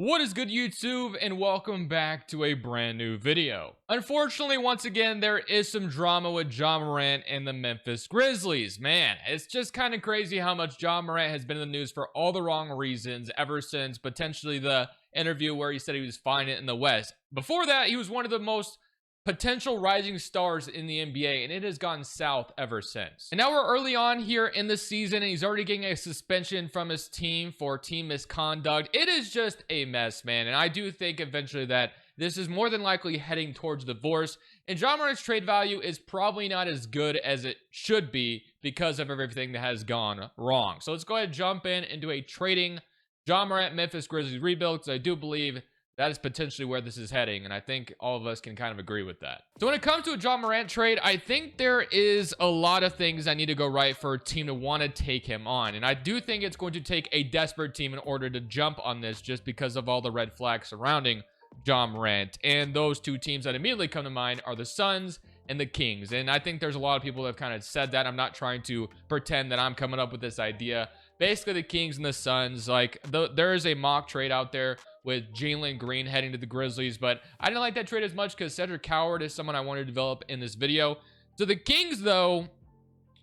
What is good, YouTube, and welcome back to a brand new video. Unfortunately, once again, there is some drama with Ja Morant and the Memphis Grizzlies. Man, it's just kind of crazy how much Ja Morant has been in the news for all the wrong reasons ever since potentially the interview where he said he was fine in the West. Before that, he was one of the most potential rising stars in the NBA, and it has gone south ever since. And now we're early on here in the season, and he's already getting a suspension from his team for team misconduct. It is just a mess, man, and I do think eventually that this is more than likely heading towards divorce, and Ja Morant's trade value is probably not as good as it should be because of everything that has gone wrong. So let's go ahead and jump in and do a trading Ja Morant Memphis Grizzlies rebuild, because I do believe that is potentially where this is heading, and I think all of us can kind of agree with that. So when it comes to a Ja Morant trade, I think there is a lot of things that need to go right for a team to want to take him on, and I do think it's going to take a desperate team in order to jump on this just because of all the red flags surrounding Ja Morant. And those two teams that immediately come to mind are the Suns and the Kings, and I think there's a lot of people that have kind of said that. I'm not trying to pretend that I'm coming up with this idea. Basically, the Kings and the Suns, like, there is a mock trade out there with Jalen Green heading to the Grizzlies, but I didn't like that trade as much because Cedric Howard is someone I want to develop in this video. So the Kings, though,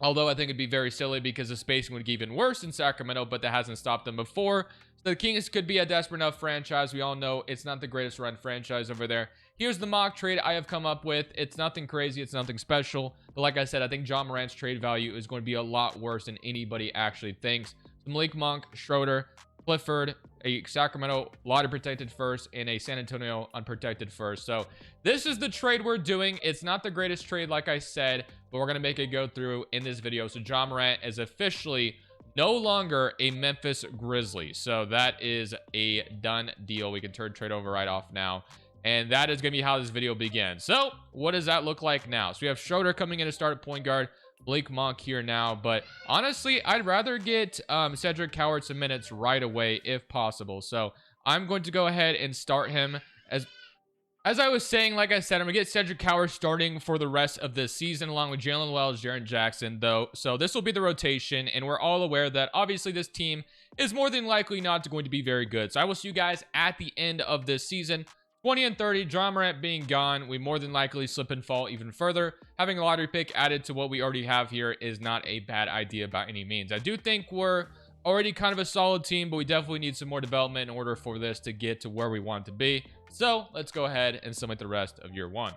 although I think it'd be very silly because the spacing would get even worse in Sacramento, but that hasn't stopped them before. So the Kings could be a desperate enough franchise. We all know it's not the greatest run franchise over there. Here's the mock trade I have come up with. It's nothing crazy. It's nothing special. But like I said, I think Ja Morant's trade value is going to be a lot worse than anybody actually thinks. So Malik Monk, Schroeder, Clifford, a Sacramento lottery protected first, and a San Antonio unprotected first. So this is the trade we're doing. It's not the greatest trade, like I said, but we're going to make it go through in this video. So Ja Morant is officially no longer a Memphis Grizzly. So that is a done deal. We can turn trade over right off now. And that is going to be how this video begins. So what does that look like now? So we have Schroeder coming in to start at point guard. Blake Monk here now, but honestly, I'd rather get Cedric Howard some minutes right away if possible. So I'm going to go ahead and start him as I was saying. Like I said, I'm gonna get Cedric Howard starting for the rest of this season along with Jalen Wells, Jaren Jackson, though. So this will be the rotation, and we're all aware that obviously this team is more than likely not going to be very good. So I will see you guys at the end of this season. 20 and 30, Ja Morant being gone, we more than likely slip and fall even further. Having a lottery pick added to what we already have here is not a bad idea by any means. I do think we're already kind of a solid team, but we definitely need some more development in order for this to get to where we want it to be. So let's go ahead and submit the rest of year one.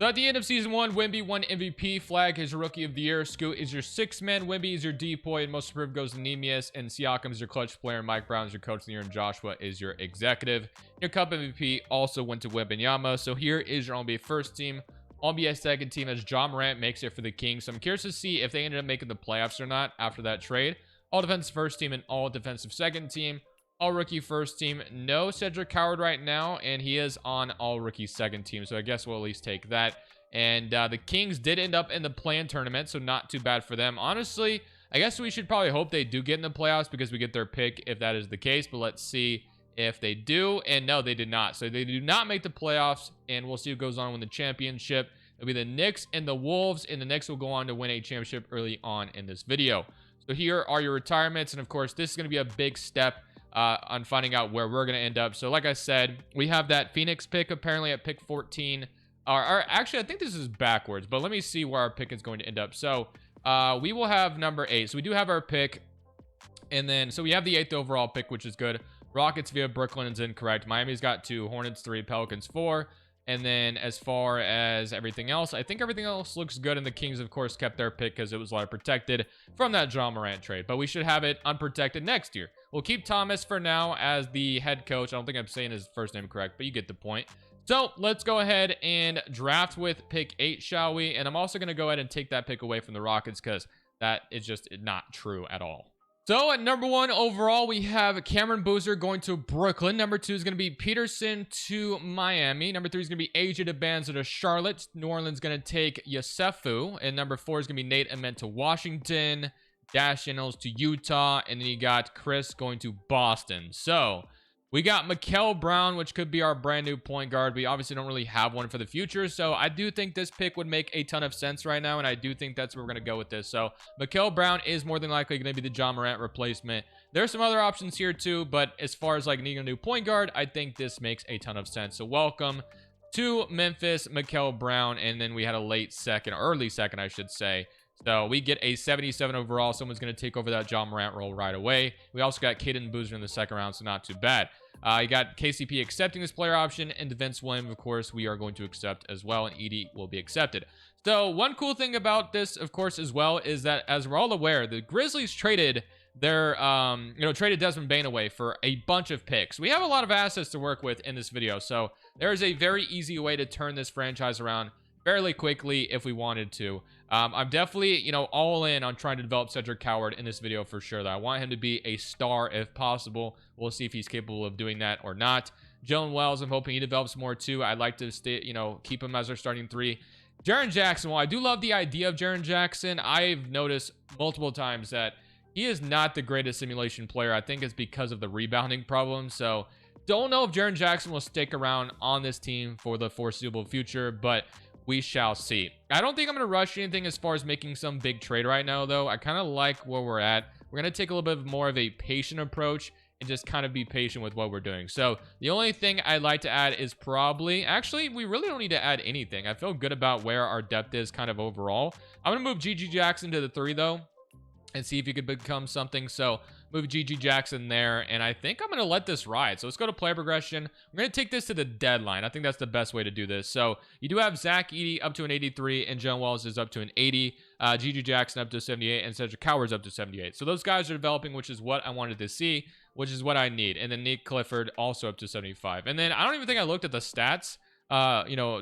So at the end of season one, Wemby won MVP. Flag is your rookie of the year. Scoot is your sixth man. Wemby is your depoy, and most improved goes to Nemius. And Siakam is your clutch player. Mike Brown is your coach of the year, and Joshua is your executive. Your cup MVP also went to Wembanyama. So here is your NBA first team. NBA second team as Ja Morant makes it for the Kings. So I'm curious to see if they ended up making the playoffs or not after that trade. All defensive first team and all defensive second team. All rookie first team, no Cedric Howard right now, and he is on all rookie second team, so I guess we'll at least take that. And the Kings did end up in the play-in tournament, so not too bad for them. Honestly, I guess we should probably hope they do get in the playoffs because we get their pick if that is the case, but let's see if they do. And no, they did not. So they do not make the playoffs, and we'll see who goes on to win the championship. It'll be the Knicks and the Wolves, and the Knicks will go on to win a championship early on in this video. So here are your retirements, and of course, this is going to be a big step on finding out where we're going to end up. So like I said, we have that Phoenix pick apparently at pick 14. Or actually, I think this is backwards, but let me see where our pick is going to end up. So we will have number 8. So we do have our pick. And then, so we have the 8th overall pick, which is good. Rockets via Brooklyn is incorrect. Miami's got 2, Hornets 3, Pelicans 4. And then as far as everything else, I think everything else looks good. And the Kings, of course, kept their pick because it was a lot protected from that Ja Morant trade. But we should have it unprotected next year. We'll keep Thomas for now as the head coach. I don't think I'm saying his first name correct, but you get the point. So let's go ahead and draft with pick 8, shall we? And I'm also going to go ahead and take that pick away from the Rockets because that is just not true at all. So at number 1 overall, we have Cameron Boozer going to Brooklyn. Number 2 is going to be Peterson to Miami. Number 3 is going to be AJ DeBanza to Charlotte. New Orleans going to take Yosefu. And number 4 is going to be Nate Ament to Washington. Dash Reynolds to Utah. And then you got Chris going to Boston. So We got Mikael Brown, which could be our brand new point guard. We obviously don't really have one for the future, so I do think this pick would make a ton of sense right now, and I do think that's where we're going to go with this. So Mikael Brown is more than likely going to be the Ja Morant replacement. There's some other options here too, but as far as like needing a new point guard, I think this makes a ton of sense. So welcome to Memphis, Mikael Brown, and then we had a late second, early second, I should say. So we get a 77 overall. Someone's going to take over that Ja Morant role right away. We also got Caden Boozer in the second round, so not too bad. You got KCP accepting this player option, and Vince Williams, of course, we are going to accept as well, and Edie will be accepted. So one cool thing about this, of course, as well, is that as we're all aware, the Grizzlies traded their, traded Desmond Bane away for a bunch of picks. We have a lot of assets to work with in this video, so there is a very easy way to turn this franchise around fairly quickly if we wanted to. I'm definitely, all in on trying to develop Cedric Coward in this video for sure. Though I want him to be a star if possible. We'll see if he's capable of doing that or not. Jalen Wells, I'm hoping he develops more too. I'd like to stay, keep him as our starting three. Jaren Jackson, while I do love the idea of Jaren Jackson, I've noticed multiple times that he is not the greatest simulation player. I think it's because of the rebounding problem. So don't know if Jaren Jackson will stick around on this team for the foreseeable future, but we shall see. I don't think I'm going to rush anything as far as making some big trade right now, though. I kind of like where we're at. We're going to take a little bit more of a patient approach and just kind of be patient with what we're doing. So the only thing I'd like to add is actually, we really don't need to add anything. I feel good about where our depth is kind of overall. I'm going to move GG Jackson to the 3, though, and see if he could become something. So move GG Jackson there, and I think I'm going to let this ride. So let's go to player progression. We're going to take this to the deadline. I think that's the best way to do this. So you do have Zach Edey up to an 83, and Jalen Wells is up to an 80. GG Jackson up to 78, and Cedric Coward's up to 78. So those guys are developing, which is what I wanted to see, which is what I need. And then Nick Clifford also up to 75. And then I don't even think I looked at the stats,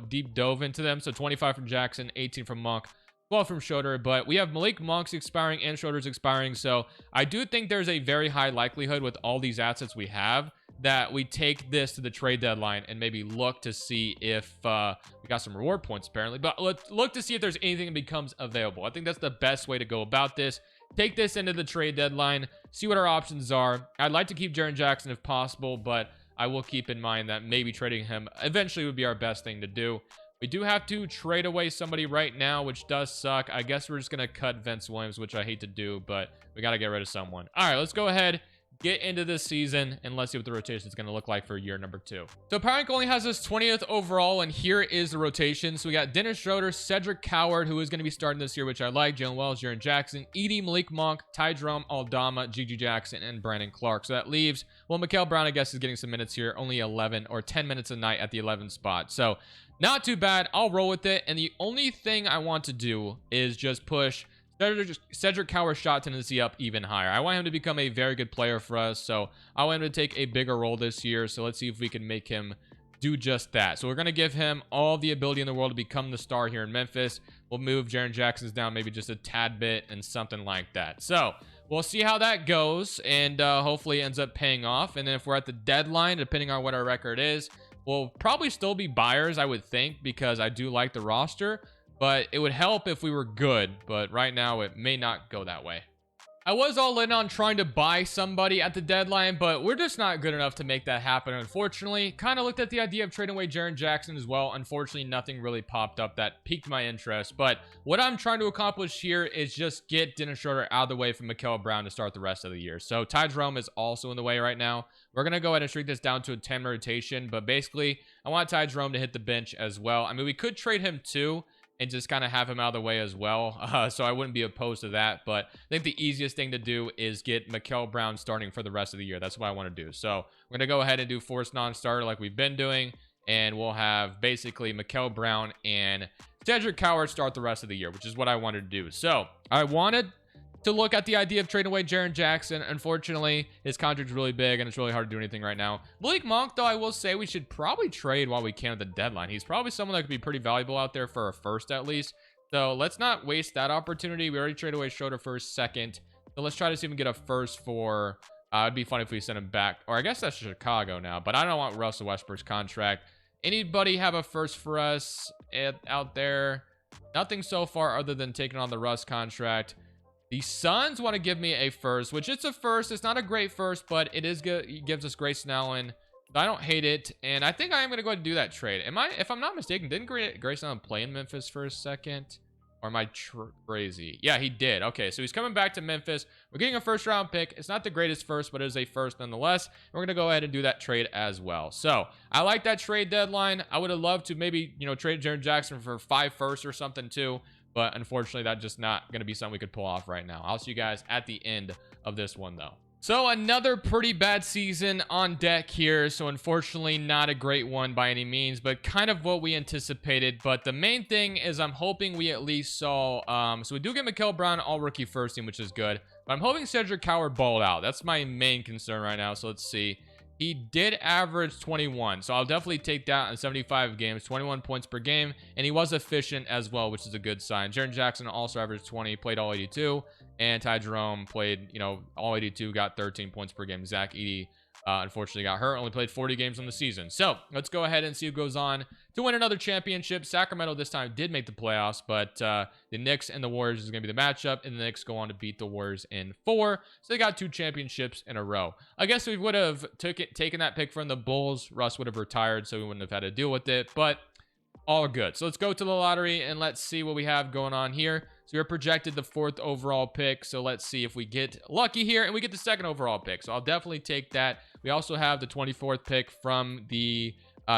deep dove into them. So 25 from Jackson, 18 from Monk, 12 from Schroeder, but we have Malik Monk's expiring and Schroeder's expiring. So I do think there's a very high likelihood with all these assets we have that we take this to the trade deadline and maybe look to see if we got some reward points apparently, but let's look to see if there's anything that becomes available. I think that's the best way to go about this. Take this into the trade deadline, see what our options are. I'd like to keep Jaren Jackson if possible, but I will keep in mind that maybe trading him eventually would be our best thing to do. We do have to trade away somebody right now, which does suck. I guess we're just going to cut Vince Williams, which I hate to do, but we got to get rid of someone. All right, let's go ahead, get into this season, and let's see what the rotation is going to look like for year number 2. So Power only has us 20th overall, and here is the rotation. So we got Dennis Schroeder, Cedric Coward, who is going to be starting this year, which I like, Jalen Wells, Jaren Jackson, Edey, Malik Monk, Ty Jerome, Aldama, GG Jackson, and Brandon Clark. So that leaves, well, Mikael Brown, I guess, is getting some minutes here, only 11 or 10 minutes a night at the 11th spot. So not too bad. I'll roll with it. And the only thing I want to do is just push Cedric Coward's shot tendency up even higher. I want him to become a very good player for us. So I want him to take a bigger role this year. So let's see if we can make him do just that. So we're going to give him all the ability in the world to become the star here in Memphis. We'll move Jaren Jackson's down maybe just a tad bit and something like that. So we'll see how that goes, and hopefully it ends up paying off. And then if we're at the deadline, depending on what our record is, we'll probably still be buyers, I would think, because I do like the roster, but it would help if we were good. But right now it may not go that way. I was all in on trying to buy somebody at the deadline, but we're just not good enough to make that happen, unfortunately. Kind of looked at the idea of trading away Jaren Jackson as well. Unfortunately, nothing really popped up that piqued my interest. But what I'm trying to accomplish here is just get Dennis Schroeder out of the way from Mikael Brown to start the rest of the year. So Ty Jerome is also in the way right now. We're going to go ahead and shrink this down to a 10 rotation, but basically, I want Ty Jerome to hit the bench as well. I mean, we could trade him too and just kind of have him out of the way as well. So I wouldn't be opposed to that. But I think the easiest thing to do is get Mikael Brown starting for the rest of the year. That's what I want to do. So we're going to go ahead and do forced non-starter like we've been doing. And we'll have basically Mikael Brown and Cedric Coward start the rest of the year, which is what I wanted to do. So I wanted to look at the idea of trading away Jaren Jackson. Unfortunately, his contract's really big and it's really hard to do anything right now. Malik Monk, though, I will say we should probably trade while we can at the deadline. He's probably someone that could be pretty valuable out there for a first at least. So let's not waste that opportunity. We already traded away Schroeder for a second. So let's try to see if we can get a first for, it'd be funny if we send him back. Or I guess that's Chicago now, but I don't want Russell Westbrook's contract. Anybody have a first for us out there? Nothing so far other than taking on the Russ contract. The Suns want to give me a first, which it's a first. It's not a great first, but it is good. It gives us Grayson Allen, So I don't hate it, and I think I am going to go ahead and do that trade. If I'm not mistaken, didn't Grayson Allen play in Memphis for a second? Or am I crazy? Yeah, he did. Okay, so he's coming back to Memphis. We're getting a first-round pick. It's not the greatest first, but it is a first nonetheless. We're going to go ahead and do that trade as well. So I like that trade deadline. I would have loved to maybe, trade Jaren Jackson for 5 firsts or something too. But unfortunately, that's just not going to be something we could pull off right now. I'll see you guys at the end of this one, though. So another pretty bad season on deck here. So unfortunately, not a great one by any means, but kind of what we anticipated. But the main thing is I'm hoping we at least saw, so we do get Mikael Brown all rookie first team, which is good. But I'm hoping Cedric Coward balled out. That's my main concern right now. So let's see. He did average 21, so I'll definitely take that in 75 games, 21 points per game, and he was efficient as well, which is a good sign. Jaren Jackson also averaged 20, played all 82, and Ty Jerome played, all 82, got 13 points per game. Zach Edey, unfortunately, got hurt, only played 40 games on the season. So let's go ahead and see who goes on to win another championship. Sacramento this time did make the playoffs, but the Knicks and the Warriors is going to be the matchup, and the Knicks go on to beat the Warriors in 4. So they got 2 championships in a row. I guess we would have taken that pick from the Bulls. Russ would have retired, so we wouldn't have had to deal with it, but all good. So let's go to the lottery, and let's see what we have going on here. So we're projected the 4th overall pick, so let's see if we get lucky here, and we get the 2nd overall pick. So I'll definitely take that. We also have the 24th pick from the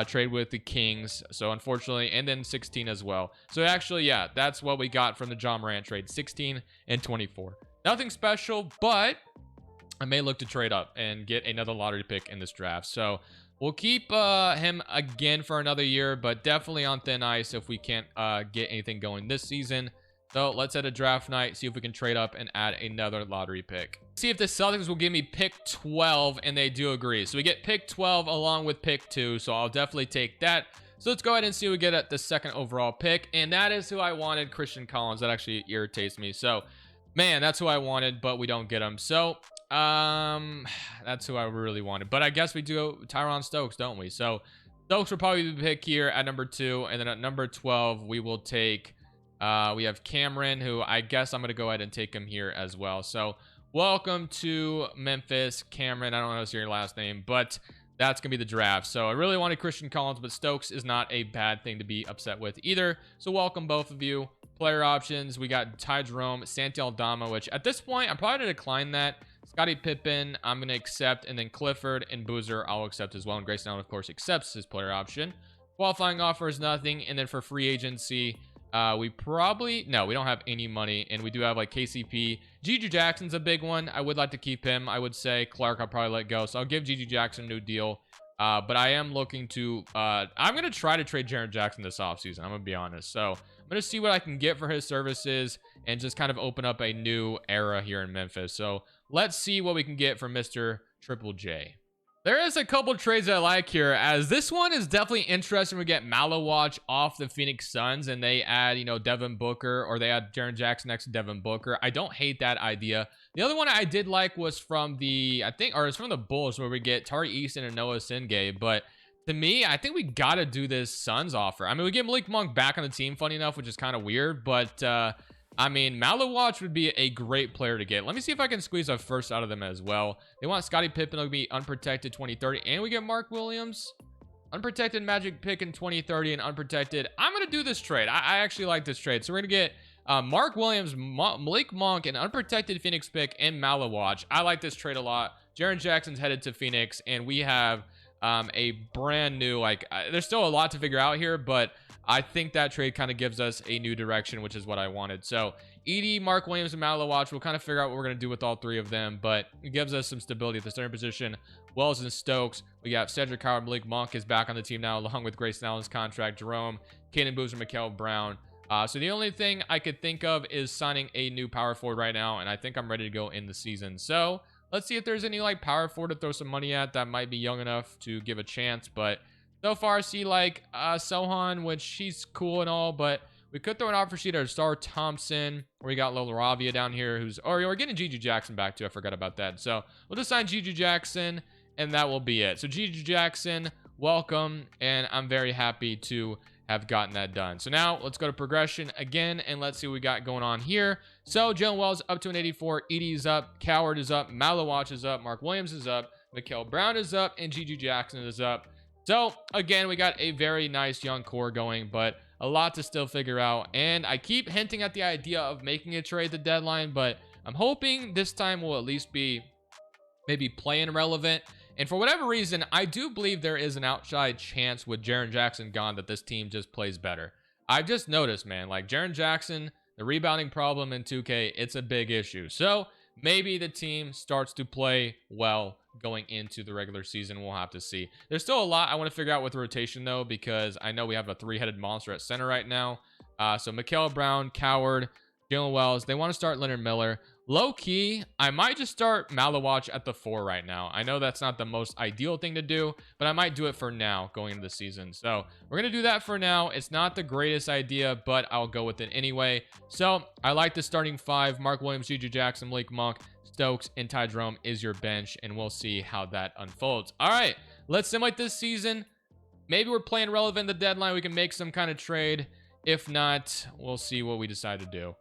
trade with the Kings, so unfortunately, and then 16 as well. So actually, yeah, that's what we got from the Ja Morant trade, 16 and 24. Nothing special, but I may look to trade up and get another lottery pick in this draft. So we'll keep him again for another year, but definitely on thin ice if we can't get anything going this season. So let's head to draft night, see if we can trade up and add another lottery pick. See if the Celtics will give me pick 12, and they do agree. So we get pick 12 along with pick 2, so I'll definitely take that. So let's go ahead and see what we get at the 2nd overall pick, and that is who I wanted, Christian Collins. That actually irritates me. So, man, that's who I wanted, but we don't get him. So, that's who I really wanted. But I guess we do Tyron Stokes, don't we? So Stokes will probably be the pick here at number 2, and then at number 12, we will take... we have Cameron, who I guess I'm going to go ahead and take him here as well. So welcome to Memphis, Cameron. I don't know if it's your last name, but that's going to be the draft. So I really wanted Christian Collins, but Stokes is not a bad thing to be upset with either. So welcome both of you. Player options, we got Ty Jerome, Santi Aldama, which at this point, I'm probably going to decline that. Scottie Pippen, I'm going to accept, and then Clifford and Boozer, I'll accept as well. And Grayson Allen, of course, accepts his player option. Qualifying offer is nothing, and then for free agency... we don't have any money, and we do have like KCP. Gigi Jackson's a big one. I would like to keep him. I would say Clark I'll probably let go, so I'll give Gigi Jackson a new deal. But I am looking to I'm gonna try to trade Jaren Jackson this offseason. I'm gonna be honest. So I'm gonna see what I can get for his services and just kind of open up a new era here in Memphis. So let's see what we can get from Mr. Triple J. There is a couple trades I like here, as this one is definitely interesting. We get Malawatch off the Phoenix Suns, and they add, Devin Booker, or they add Jaren Jackson next to Devin Booker. I don't hate that idea. The other one I did like was from it's from the Bulls, where we get Tari Easton and Noah Singay. But to me, I think we got to do this Suns offer. I mean, we get Malik Monk back on the team, funny enough, which is kind of weird, but I mean, Malawatch would be a great player to get. Let me see if I can squeeze a first out of them as well. They want Scottie Pippen to be unprotected 2030, and we get Mark Williams. Unprotected Magic pick in 2030 and unprotected. I'm going to do this trade. I actually like this trade. So we're going to get Mark Williams, Malik Monk, an unprotected Phoenix pick, and Malawatch. I like this trade a lot. Jaren Jackson's headed to Phoenix, and we have a brand new, there's still a lot to figure out here, but I think that trade kind of gives us a new direction, which is what I wanted. So Edey, Mark Williams, and Malawatch, we'll kind of figure out what we're going to do with all 3 of them, but it gives us some stability at the center position. Wells and Stokes, we got Cedric Howard, Malik Monk is back on the team now, along with Grayson Allen's contract, Jerome, Kaden Boozer, Mikael Brown. So the only thing I could think of is signing a new power forward right now, and I think I'm ready to go in the season. So let's see if there's any power forward to throw some money at that might be young enough to give a chance, but so far, I see Sohan, which she's cool and all, but we could throw an offer sheet at Star Thompson. Or we got Laravia down here, we're getting Gigi Jackson back too. I forgot about that. So we'll just sign Gigi Jackson, and that will be it. So Gigi Jackson, welcome, and I'm very happy to have gotten that done. So now let's go to progression again, and let's see what we got going on here. So Jalen Wells up to an 84, Edey's up, Coward is up, Malawatch is up, Mark Williams is up, Mikael Brown is up, and GG Jackson is up. So again, we got a very nice young core going, but a lot to still figure out. And I keep hinting at the idea of making a trade at the deadline, but I'm hoping this time will at least be maybe playing relevant. And for whatever reason, I do believe there is an outside chance with Jaren Jackson gone that this team just plays better. I've just noticed, man, like Jaren Jackson, the rebounding problem in 2K, it's a big issue. So maybe the team starts to play well going into the regular season. We'll have to see. There's still a lot I want to figure out with the rotation, though, because I know we have a three-headed monster at center right now. So Mikael Brown, Coward, Jalen Wells, they want to start Leonard Miller. Low-key, I might just start Malawach at the 4 right now. I know that's not the most ideal thing to do, but I might do it for now going into the season. So we're going to do that for now. It's not the greatest idea, but I'll go with it anyway. So I like the starting 5. Mark Williams, GG Jackson, Malik Monk, Stokes, and Ty Jerome is your bench, and we'll see how that unfolds. All right, let's simulate this season. Maybe we're playing relevant at the deadline. We can make some kind of trade. If not, we'll see what we decide to do.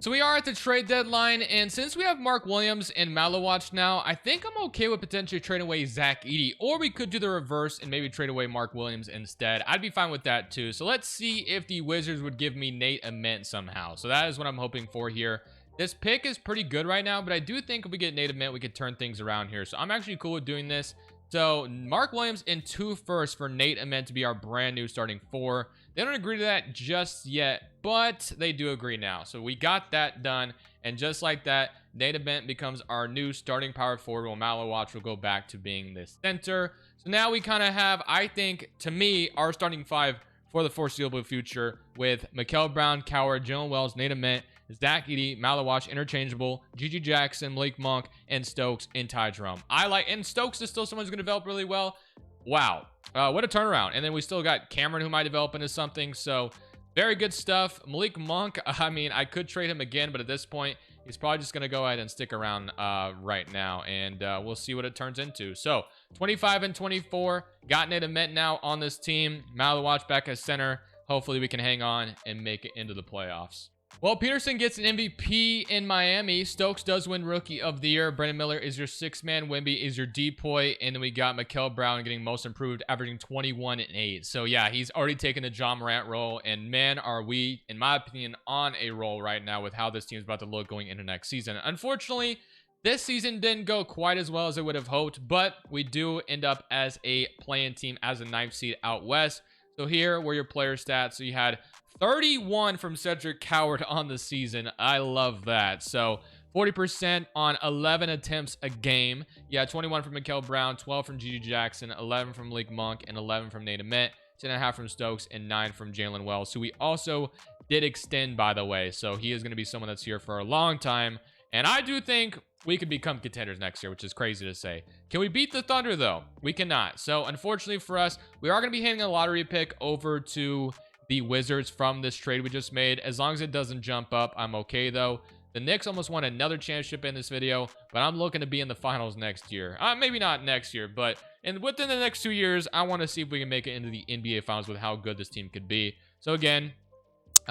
So we are at the trade deadline, and since we have Mark Williams and Malawach now, I think I'm okay with potentially trading away Zach Edey, or we could do the reverse and maybe trade away Mark Williams instead. I'd be fine with that too. So let's see if the Wizards would give me Nate Ament somehow. So that is what I'm hoping for here. This pick is pretty good right now, but I do think if we get Nate Ament, we could turn things around here. So I'm actually cool with doing this. So Mark Williams and 2 firsts for Nate Ament to be our brand new starting 4. They don't agree to that just yet, but they do agree now. So we got that done. And just like that, Nate Ament becomes our new starting power forward, while Malawach will go back to being the center. So now we kind of have, I think, to me, our starting 5 for the foreseeable future with Mikael Brown, Coward, Jalen Wells, Nate Ament, Zach Edey, Malawach interchangeable, GG Jackson, Malik Monk, and Stokes and Ty Jerome. And Stokes is still someone who's going to develop really well. Wow. What a turnaround. And then we still got Cameron, who might develop into something. So very good stuff. Malik Monk, I mean, I could trade him again, but at this point, he's probably just going to go ahead and stick around right now. And we'll see what it turns into. So 25 and 24. Got Nate Ament now on this team. Malawach back as center. Hopefully we can hang on and make it into the playoffs. Well, Peterson gets an MVP in Miami. Stokes does win Rookie of the Year. Brandon Miller is your 6-man. Wemby is your depoy. And then we got Mikael Brown getting most improved, averaging 21 and 8. So, yeah, he's already taken the Ja Morant role. And, man, are we, in my opinion, on a roll right now with how this team is about to look going into next season. Unfortunately, this season didn't go quite as well as I would have hoped. But we do end up as a play-in team as a 9th seed out west. So here were your player stats. So you had 31 from Cedric Coward on the season. I love that. So 40% on 11 attempts a game. Yeah, 21 from Mikael Brown, 12 from GG Jackson, 11 from Malik Monk, and 11 from Nate Ament, 10.5 from Stokes, and 9 from Jalen Wells, who we also did extend, by the way. So he is going to be someone that's here for a long time. And I do think we could become contenders next year, which is crazy to say. Can we beat the Thunder, though? We cannot. So unfortunately for us, we are going to be handing a lottery pick over to the Wizards from this trade we just made. As long as it doesn't jump up, I'm okay, though. The Knicks almost won another championship in this video, but I'm looking to be in the finals next year. Maybe not next year, but within the next 2 years, I want to see if we can make it into the NBA finals with how good this team could be. So again,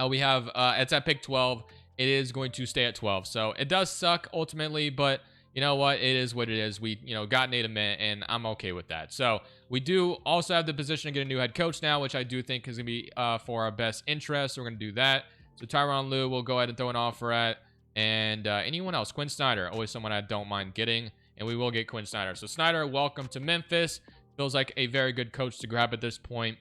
we have, it's at pick 12. It is going to stay at 12. So it does suck ultimately, but you know what? It is what it is. We, got Nate Ament, and I'm okay with that. So we do also have the position to get a new head coach now, which I do think is going to be for our best interest. So we're going to do that. So Tyronn Lue will go ahead and throw an offer at. And anyone else? Quinn Snyder, always someone I don't mind getting. And we will get Quinn Snyder. So Snyder, welcome to Memphis. Feels like a very good coach to grab at this point.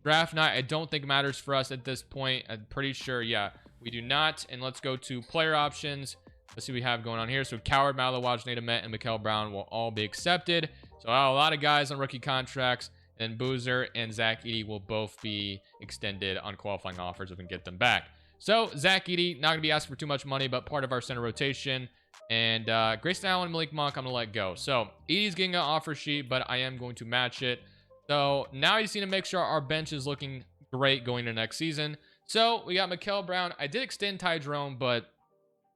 Draft night, I don't think matters for us at this point. I'm pretty sure, yeah, we do not. And let's go to player options. Let's see what we have going on here. So Coward, Malawach, Nate Ament, and Mikael Brown will all be accepted. So a lot of guys on rookie contracts. And Boozer and Zach Edey will both be extended on qualifying offers if we can get them back. So Zach Edey, not going to be asking for too much money, but part of our center rotation. And Grayson Allen and Malik Monk, I'm going to let go. So Edey's getting an offer sheet, but I am going to match it. So now you just need to make sure our bench is looking great going into next season. So we got Mikael Brown. I did extend Ty Jerome, but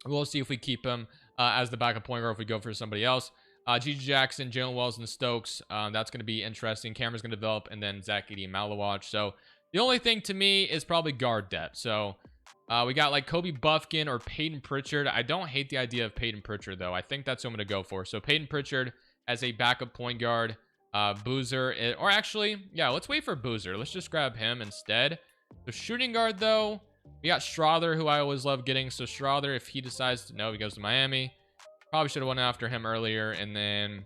we'll see if we keep him as the backup point guard or if we go for somebody else. GG Jackson, Jalen Wells, and Stokes. That's going to be interesting. Cameron's going to develop, and then Zach Edey and Malawach. So the only thing to me is probably guard depth. So we got like Kobe Buffkin or Peyton Pritchard. I don't hate the idea of Peyton Pritchard, though. I think that's who I'm going to go for. So Peyton Pritchard as a backup point guard. Boozer, or actually, yeah, let's wait for Boozer. Let's just grab him instead. The shooting guard, though, we got Strother, who I always love getting. So Strother, if he decides to, no, he goes to Miami. Probably should have went after him earlier. And then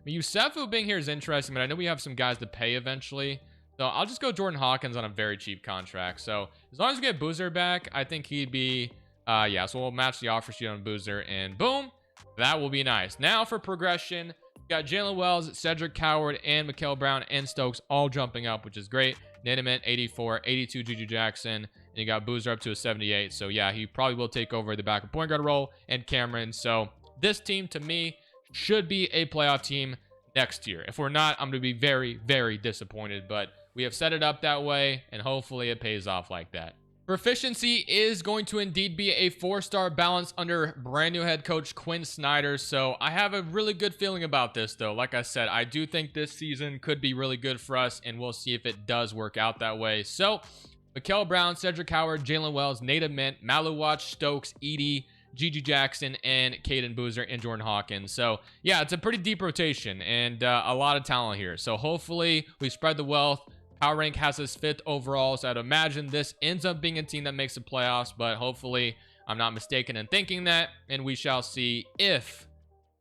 Yusefu being here is interesting, but I know we have some guys to pay eventually. So I'll just go Jordan Hawkins on a very cheap contract. So as long as we get Boozer back, I think he'd be, yeah, so we'll match the offer sheet on Boozer, and boom, that will be nice. Now for progression, we got Jalen Wells, Cedric Coward, and Mikael Brown and Stokes all jumping up, which is great. Nidament, 84, 82, Juju Jackson, and you got Boozer up to a 78. So yeah, he probably will take over the backup point guard role, and Cameron. So this team, to me, should be a playoff team next year. If we're not, I'm going to be very, very disappointed, but we have set it up that way, and hopefully it pays off like that. Proficiency is going to indeed be a 4-star balance under brand new head coach Quinn Snyder. So I have a really good feeling about this, though. Like I said, I do think this season could be really good for us, and we'll see if it does work out that way. So Mikael Brown, Cedric Howard, Jalen Wells, Nate Mint, Maluwach, Stokes, Edie, Gigi Jackson, and Caden Boozer, and Jordan Hawkins. So yeah, it's a pretty deep rotation and a lot of talent here. So hopefully we spread the wealth. Power rank has us 5th overall, so I'd imagine this ends up being a team that makes the playoffs, but hopefully I'm not mistaken in thinking that, and we shall see if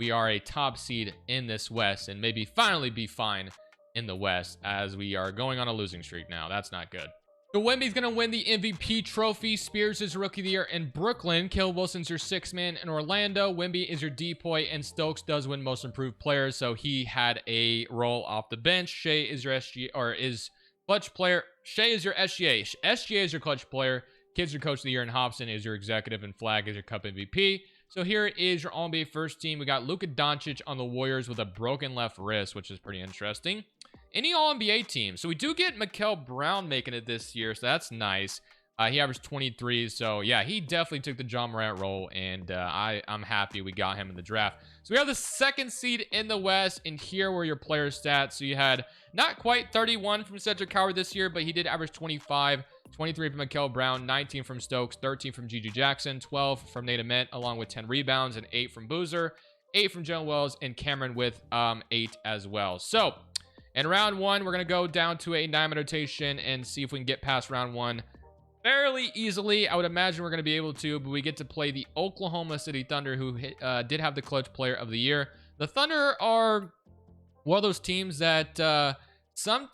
we are a top seed in this West and maybe finally be fine in the West, as we are going on a losing streak now. That's not good. So Wemby's going to win the MVP trophy. Spears is Rookie of the Year in Brooklyn. Caleb Wilson's your 6th man in Orlando. Wemby is your DPOY, and Stokes does win Most Improved Player, so he had a role off the bench. Shea is your SG, or is clutch player. Shea is your SGA. SGA is your clutch player. Kid's your coach of the year, and Hobson is your executive, and Flag is your cup MVP. So here is your All-NBA first team. We got Luka Doncic on the Warriors with a broken left wrist, which is pretty interesting. Any All-NBA team. So we do get Mikael Brown making it this year, so that's nice. He averaged 23, so yeah, he definitely took the Ja Morant role, and I'm happy we got him in the draft. So we have the 2nd seed in the West, and here were your player stats. So you had not quite 31 from Cedric Howard this year, but he did average 25, 23 from Mikael Brown, 19 from Stokes, 13 from Gigi Jackson, 12 from Nate Mint, along with 10 rebounds, and 8 from Boozer, 8 from Jalen Wells, and Cameron with 8 as well. So in round 1, we're going to go down to a 9-man rotation and see if we can get past round 1 fairly easily. I would imagine we're going to be able to, but we get to play the Oklahoma City Thunder, who did have the clutch player of the year. The Thunder are one of those teams that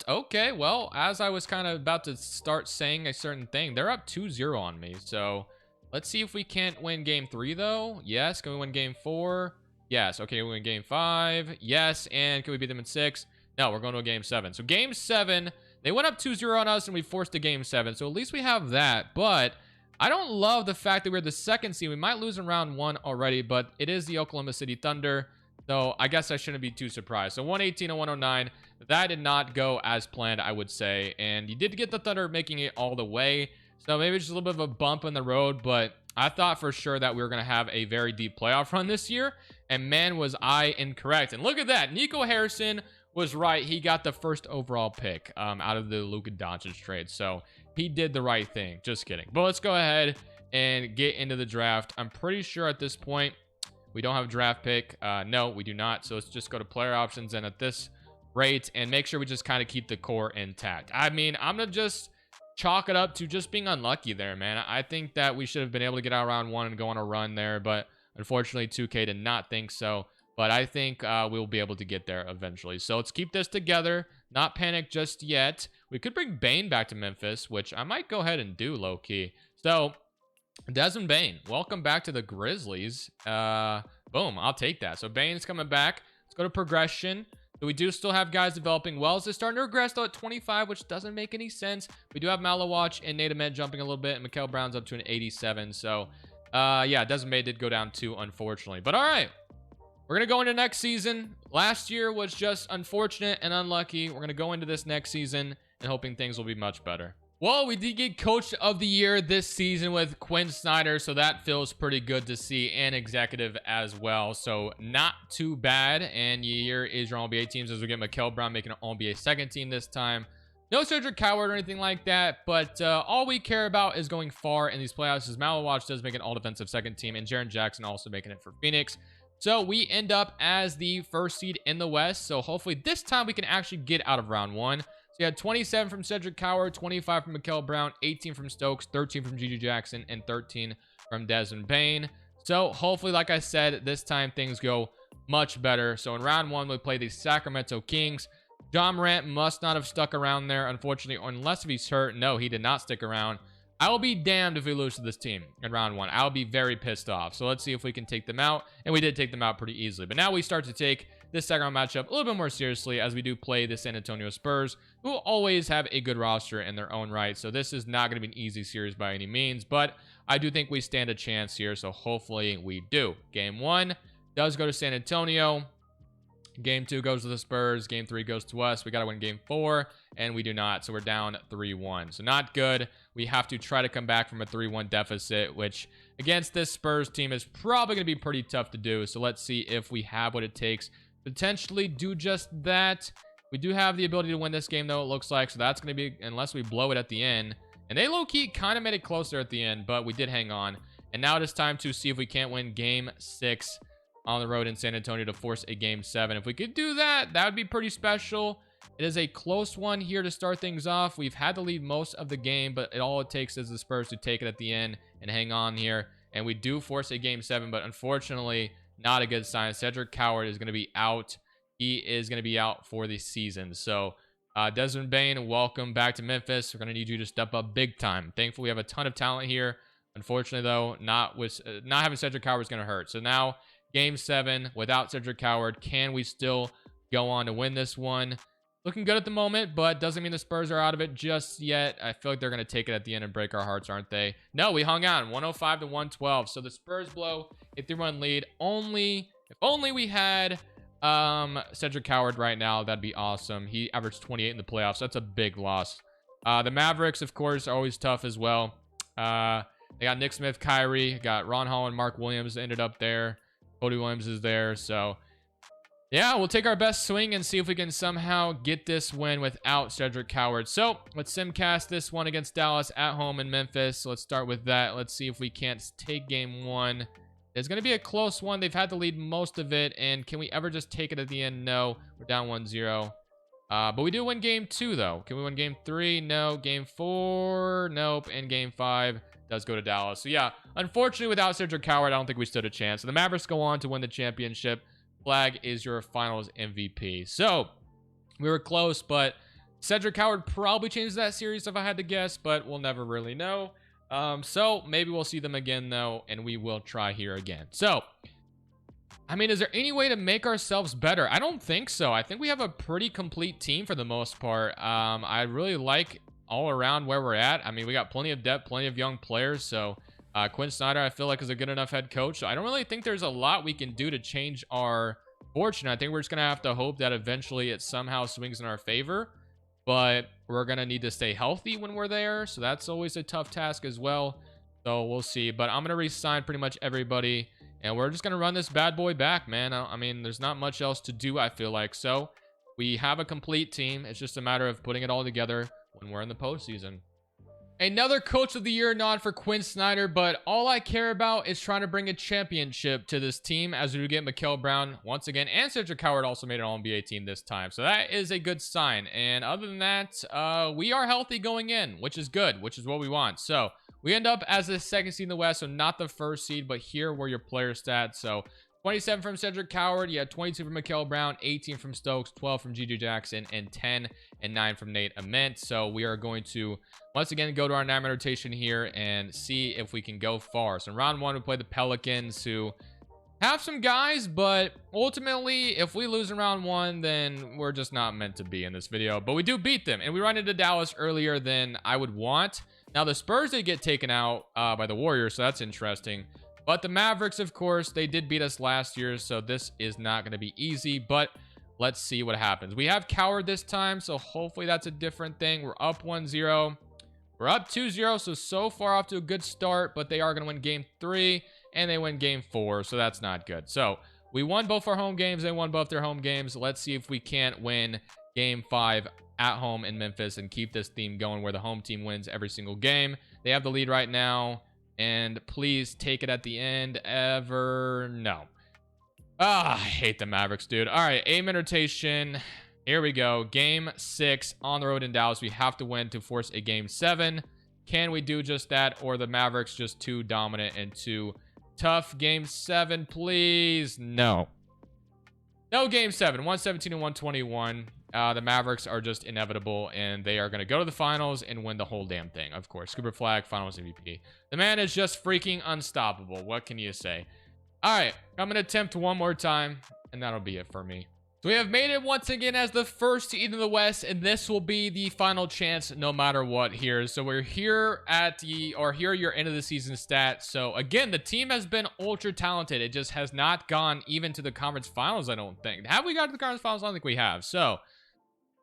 okay, well, as I was kind of about to start saying a certain thing, they're up 2-0 on me. So let's see if we can't win game 3, though. Yes. Can we win game 4? Yes. Okay, we win game 5. Yes. And can we beat them in 6? No, we're going to a game 7. So game 7, they went up 2-0 on us, and we forced a game 7. So at least we have that. But I don't love the fact that we're the 2nd seed. We might lose in round 1 already, but it is the Oklahoma City Thunder. So I guess I shouldn't be too surprised. So 118 and 109. That did not go as planned, I would say. And you did get the Thunder making it all the way. So maybe it's just a little bit of a bump in the road. But I thought for sure that we were going to have a very deep playoff run this year. And man, was I incorrect. And look at that. Nico Harrison was right. He got the 1st overall pick out of the Luka Doncic trade. So he did the right thing. Just kidding. But let's go ahead and get into the draft. I'm pretty sure at this point we don't have a draft pick. No, we do not. So let's just go to player options, and at this rate, and make sure we just kind of keep the core intact. I mean, I'm going to just chalk it up to just being unlucky there, man. I think that we should have been able to get out round 1 and go on a run there, but unfortunately 2K did not think so. But I think we'll be able to get there eventually. So let's keep this together. Not panic just yet. We could bring Bane back to Memphis, which I might go ahead and do low-key. So Desmond Bane, welcome back to the Grizzlies. Boom, I'll take that. So Bane's coming back. Let's go to progression. So we do still have guys developing. Wells is starting to regress, though, at 25, which doesn't make any sense. We do have Maluwach and Nate Mint jumping a little bit, and Mikael Brown's up to an 87. So, yeah, Desmond Bane did go down 2, unfortunately. But all right. We're going to go into next season. Last year was just unfortunate and unlucky. We're going to go into this next season and hoping things will be much better. Well, we did get Coach of the Year this season with Quinn Snyder, so that feels pretty good to see, and executive as well. So not too bad. And here is your All-NBA teams as we get Mikael Brown making an All-NBA 2nd team this time. No Cedric Coward or anything like that, but all we care about is going far in these playoffs, as Maluwach does make an all-defensive 2nd team, and Jaren Jackson also making it for Phoenix. So we end up as the first seed in the West. So hopefully this time we can actually get out of round one. So you had 27 from Cedric Coward, 25 from Mikael Brown, 18 from Stokes, 13 from Gigi Jackson, and 13 from Desmond Bane. So hopefully, like I said, this time things go much better. So in round one, we play the Sacramento Kings. Ja Morant must not have stuck around there, unfortunately, unless if he's hurt. No, he did not stick around. I will be damned if we lose to this team in round one. I'll be very pissed off. So let's see if we can take them out. And we did take them out pretty easily. But now we start to take this second round matchup a little bit more seriously as we do play the San Antonio Spurs, who always have a good roster in their own right. So this is not going to be an easy series by any means, but I do think we stand a chance here. So hopefully we do. Game one does go to San Antonio. Game two goes to the Spurs. Game three goes to us. We got to win game four, and we do not. So we're down 3-1. So not good. We have to try to come back from a 3-1 deficit, which against this Spurs team is probably going to be pretty tough to do. So let's see if we have what it takes to potentially do just that. We do have the ability to win this game, though, it looks like. So that's going to be, unless we blow it at the end. And they low-key kind of made it closer at the end, but we did hang on. And now it is time to see if we can't win game 6 on the road in San Antonio to force a game 7. If we could do that, that would be pretty special. It is a close one here to start things off. We've had to lead most of the game, but all it takes is the Spurs to take it at the end and hang on here. And we do force a game 7, but unfortunately, not a good sign. Cedric Coward is going to be out. He is going to be out for the season. So Desmond Bane, welcome back to Memphis. We're going to need you to step up big time. Thankfully, we have a ton of talent here. Unfortunately, though, not having Cedric Coward is going to hurt. So now, game 7 without Cedric Coward. Can we still go on to win this one? Looking good at the moment, but doesn't mean the Spurs are out of it just yet. I feel like they're going to take it at the end and break our hearts, aren't they? No, we hung on 105 to 112. So the Spurs blow a 3-1 lead. If only we had Cedric Coward right now, that'd be awesome. He averaged 28 in the playoffs. That's a big loss. The Mavericks, of course, are always tough as well. They got Nick Smith, Kyrie, got Ron Holland, Mark Williams ended up there. Cody Williams is there. So yeah, we'll take our best swing and see if we can somehow get this win without Cedric Coward. So let's simcast this one against Dallas at home in Memphis. So let's start with that. Let's see if we can't take game 1. It's going to be a close one. They've had to lead most of it. And can we ever just take it at the end? No. We're down 1-0. But we do win game 2, though. Can we win game 3? No. Game 4? Nope. And game 5 does go to Dallas. So yeah, unfortunately, without Cedric Coward, I don't think we stood a chance. So the Mavericks go on to win the championship. Flag is your finals MVP. So we were close, but Cedric Coward probably changes that series if I had to guess, but we'll never really know. So maybe we'll see them again, though, and we will try here again. So, I mean, is there any way to make ourselves better? I don't think so. I think we have a pretty complete team for the most part. I really like all around where we're at. I mean, we got plenty of depth, plenty of young players. So Quinn Snyder, I feel like, is a good enough head coach. So I don't really think there's a lot we can do to change our fortune. I think we're just going to have to hope that eventually it somehow swings in our favor. But we're going to need to stay healthy when we're there. So that's always a tough task as well. So we'll see. But I'm going to re-sign pretty much everybody. And we're just going to run this bad boy back, man. I mean, there's not much else to do, I feel like. So we have a complete team. It's just a matter of putting it all together when we're in the postseason. Another Coach of the Year nod for Quinn Snyder, but all I care about is trying to bring a championship to this team as we get Mikael Brown once again, and Cedric Coward also made an All-NBA team this time. So that is a good sign. And other than that, we are healthy going in, which is good, which is what we want. So we end up as the second seed in the West, so not the first seed, but here were your player stats. So 27 from Cedric Coward, you had 22 from Mikael Brown, 18 from Stokes, 12 from Gigi Jackson, and 10 and 9 from Nate Ament. So we are going to once again go to our 9-man rotation here and see if we can go far. So in round 1, we play the Pelicans, who have some guys, but ultimately, if we lose in round 1, then we're just not meant to be in this video. But we do beat them, and we run into Dallas earlier than I would want. Now, the Spurs, they get taken out by the Warriors, so that's interesting. But the Mavericks, of course, they did beat us last year, so this is not going to be easy, but let's see what happens. We have Coward this time, so hopefully that's a different thing. We're up 1-0. We're up 2-0, so far off to a good start, but they are going to win game 3, and they win game 4, so that's not good. So we won both our home games. They won both their home games. Let's see if we can't win game 5 at home in Memphis and keep this theme going where the home team wins every single game. They have the lead right now. And please take it at the end. Ever. No. Ah, I hate the Mavericks, dude. All right, aim rotation. Here we go. Game 6 on the road in Dallas. We have to win to force a game 7. Can we do just that, or the Mavericks just too dominant and too tough? Game 7, please. No. No game 7. 117 and 121. The Mavericks are just inevitable, and they are going to go to the finals and win the whole damn thing. Of course, Cooper Flag, finals MVP. The man is just freaking unstoppable. What can you say? All right, I'm going to attempt one more time, and that'll be it for me. So we have made it once again as the first seed in the West, and this will be the final chance no matter what here. So we're here at here are your end of the season stats. So again, the team has been ultra talented. It just has not gone even to the conference finals, I don't think. Have we got to the conference finals? I don't think we have. So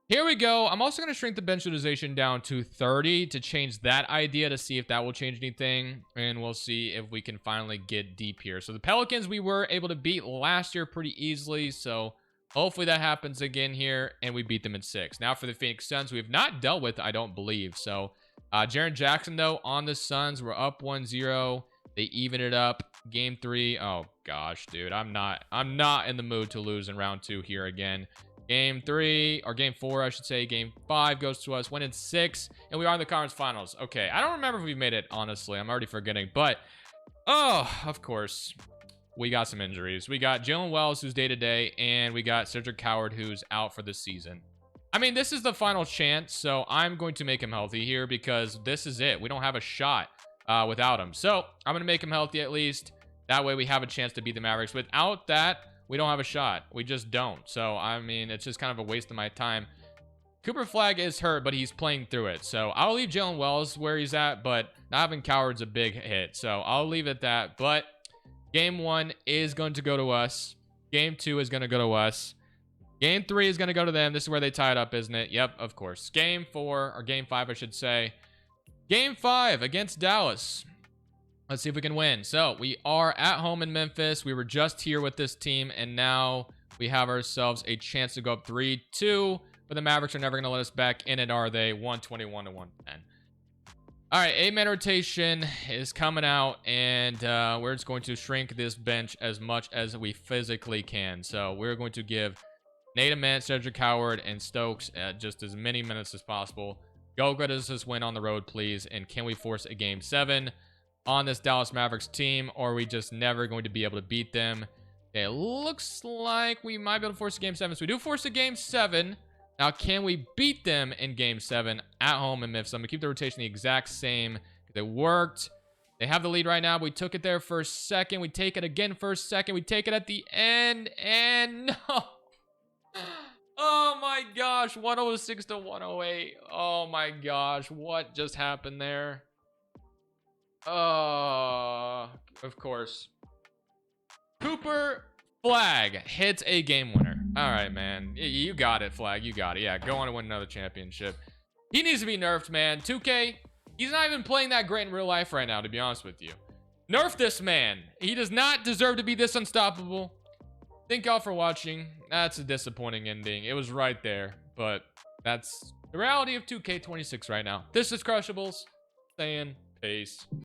here we go. I'm also going to shrink the bench utilization down to 30 to change that idea to see if that will change anything. And we'll see if we can finally get deep here. So the Pelicans we were able to beat last year pretty easily. So hopefully that happens again here, and we beat them in 6. Now for the Phoenix Suns, we have not dealt with, I don't believe. So Jaren Jackson, though, on the Suns, we're up 1-0. They even it up. Game 3. Oh, gosh, dude. I'm not in the mood to lose in round 2 here again. Game 3, or game 4, I should say. Game 5 goes to us. Win in 6, and we are in the conference finals. Okay, I don't remember if we made it, honestly. I'm already forgetting. But, oh, of course, we got some injuries. We got Jalen Wells, who's day-to-day, and we got Cedric Howard, who's out for the season. I mean, this is the final chance, so I'm going to make him healthy here because this is it. We don't have a shot without him. So I'm going to make him healthy at least. That way we have a chance to beat the Mavericks. Without that, we don't have a shot. We just don't. So, I mean, it's just kind of a waste of my time. Cooper Flag is hurt, but he's playing through it. So I'll leave Jalen Wells where he's at, but not having Coward's a big hit. So I'll leave it at that. But game 1 is going to go to us. Game 2 is going to go to us. Game 3 is going to go to them. This is where they tie it up, isn't it? Yep, of course. Game 4, or game 5, I should say. Game 5 against Dallas. Let's see if we can win. So we are at home in Memphis. We were just here with this team, and now we have ourselves a chance to go up 3-2. But the Mavericks are never going to let us back in it, are they? 121 to 110. All right, 8-man rotation is coming out, and we're just going to shrink this bench as much as we physically can. So we're going to give Nate a minute, Cedric Howard, and Stokes just as many minutes as possible. Go get us this win on the road, please. And can we force a game 7 on this Dallas Mavericks team, or are we just never going to be able to beat them? Okay, it looks like we might be able to force a game 7. So we do force a game 7. Now, can we beat them in game 7 at home in Memphis? I'm going to keep the rotation the exact same. It worked. They have the lead right now. We took it there for a second. We take it again for a second. We take it at the end, and no. Oh my gosh, 106 to 108. Oh my gosh, what just happened there? Of course. Cooper Flag hits a game winner. All right, man. You got it, Flag. You got it. Yeah, go on and win another championship. He needs to be nerfed, man. 2K, he's not even playing that great in real life right now, to be honest with you. Nerf this man. He does not deserve to be this unstoppable. Thank y'all for watching. That's a disappointing ending. It was right there, but that's the reality of 2K26 right now. This is Crushables saying peace.